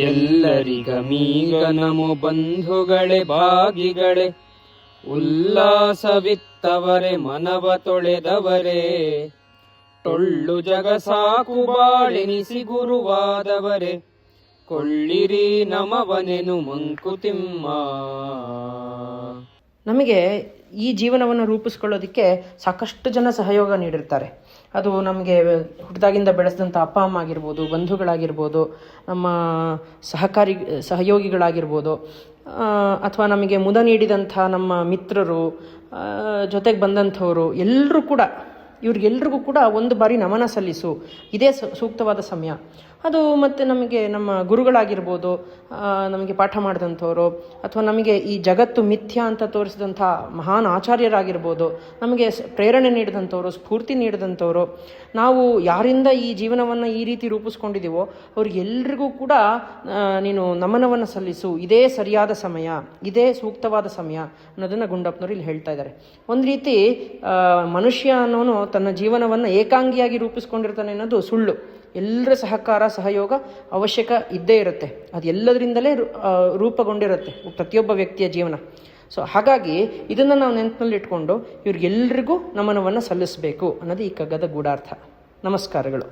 ಎಲ್ಲರಿಗಮೀಗ ನಮೋ ಬಂಧುಗಳೇ ಭಾಗಿಗಳೇ, ಉಲ್ಲಾಸವಿತ್ತವರೇ ಮನವ ತೊಳೆದವರೇ, ಟೊಳ್ಳು ಜಗ ಸಾಕು ಬಾಳೆನಿಸಿ ಗುರುವಾದವರೇ, ಕೊಳ್ಳಿರಿ ನಮವನೆನು ಮಂಕುತಿಮ್ಮ. ನಮಗೆ ಈ ಜೀವನವನ್ನು ರೂಪಿಸ್ಕೊಳ್ಳೋದಕ್ಕೆ ಸಾಕಷ್ಟು ಜನ ಸಹಯೋಗ ನೀಡಿರ್ತಾರೆ. ಅದು ನಮಗೆ ಹುಟ್ಟಿದಾಗಿಂದ ಬೆಳೆಸಿದಂಥ ಅಪ್ಪ ಅಮ್ಮ ಆಗಿರ್ಬೋದು, ಬಂಧುಗಳಾಗಿರ್ಬೋದು, ನಮ್ಮ ಸಹಯೋಗಿಗಳಾಗಿರ್ಬೋದು, ಅಥವಾ ನಮಗೆ ಮುದ ನೀಡಿದಂಥ ನಮ್ಮ ಮಿತ್ರರು, ಜೊತೆಗೆ ಬಂದಂಥವರು ಎಲ್ಲರೂ ಕೂಡ, ಇವ್ರಿಗೆಲ್ರಿಗೂ ಕೂಡ ಒಂದು ಬಾರಿ ನಮನ ಸಲ್ಲಿಸು, ಇದೇ ಸೂಕ್ತವಾದ ಸಮಯ. ಅದು ಮತ್ತು ನಮಗೆ ನಮ್ಮ ಗುರುಗಳಾಗಿರ್ಬೋದು, ನಮಗೆ ಪಾಠ ಮಾಡಿದಂಥವ್ರು, ಅಥವಾ ನಮಗೆ ಈ ಜಗತ್ತು ಮಿಥ್ಯ ಅಂತ ತೋರಿಸಿದಂಥ ಮಹಾನ್ ಆಚಾರ್ಯರಾಗಿರ್ಬೋದು, ನಮಗೆ ಪ್ರೇರಣೆ ನೀಡಿದಂಥವ್ರು, ಸ್ಫೂರ್ತಿ ನೀಡಿದಂಥವ್ರು, ನಾವು ಯಾರಿಂದ ಈ ಜೀವನವನ್ನು ಈ ರೀತಿ ರೂಪಿಸ್ಕೊಂಡಿದ್ದೀವೋ ಅವ್ರಿಗೆಲ್ರಿಗೂ ಕೂಡ ನೀನು ನಮನವನ್ನು ಸಲ್ಲಿಸು, ಇದೇ ಸರಿಯಾದ ಸಮಯ, ಇದೇ ಸೂಕ್ತವಾದ ಸಮಯ ಅನ್ನೋದನ್ನು ಗುಂಡಪ್ಪನವರು ಇಲ್ಲಿ ಹೇಳ್ತಾ ಇದ್ದಾರೆ. ಒಂದು ರೀತಿ ಮನುಷ್ಯ ಅನ್ನೋನು ತನ್ನ ಜೀವನವನ್ನು ಏಕಾಂಗಿಯಾಗಿ ರೂಪಿಸ್ಕೊಂಡಿರ್ತಾನೆ ಅನ್ನೋದು ಸುಳ್ಳು. ಎಲ್ಲರ ಸಹಕಾರ ಸಹಯೋಗ ಅವಶ್ಯಕ ಇದ್ದೇ ಇರುತ್ತೆ. ಅದು ಎಲ್ಲದರಿಂದಲೇ ರೂಪುಗೊಂಡಿರುತ್ತೆ ಪ್ರತಿಯೊಬ್ಬ ವ್ಯಕ್ತಿಯ ಜೀವನ. ಸೊ ಹಾಗಾಗಿ ಇದನ್ನು ನಾವು ನೆನಪಿನಲ್ಲಿ ಇಟ್ಕೊಂಡು ಇವ್ರಿಗೆಲ್ರಿಗೂ ನಮನವನ್ನು ಸಲ್ಲಿಸಬೇಕು ಅನ್ನೋದು ಈ ಕಗ್ಗದ ಗೂಢಾರ್ಥ. ನಮಸ್ಕಾರಗಳು.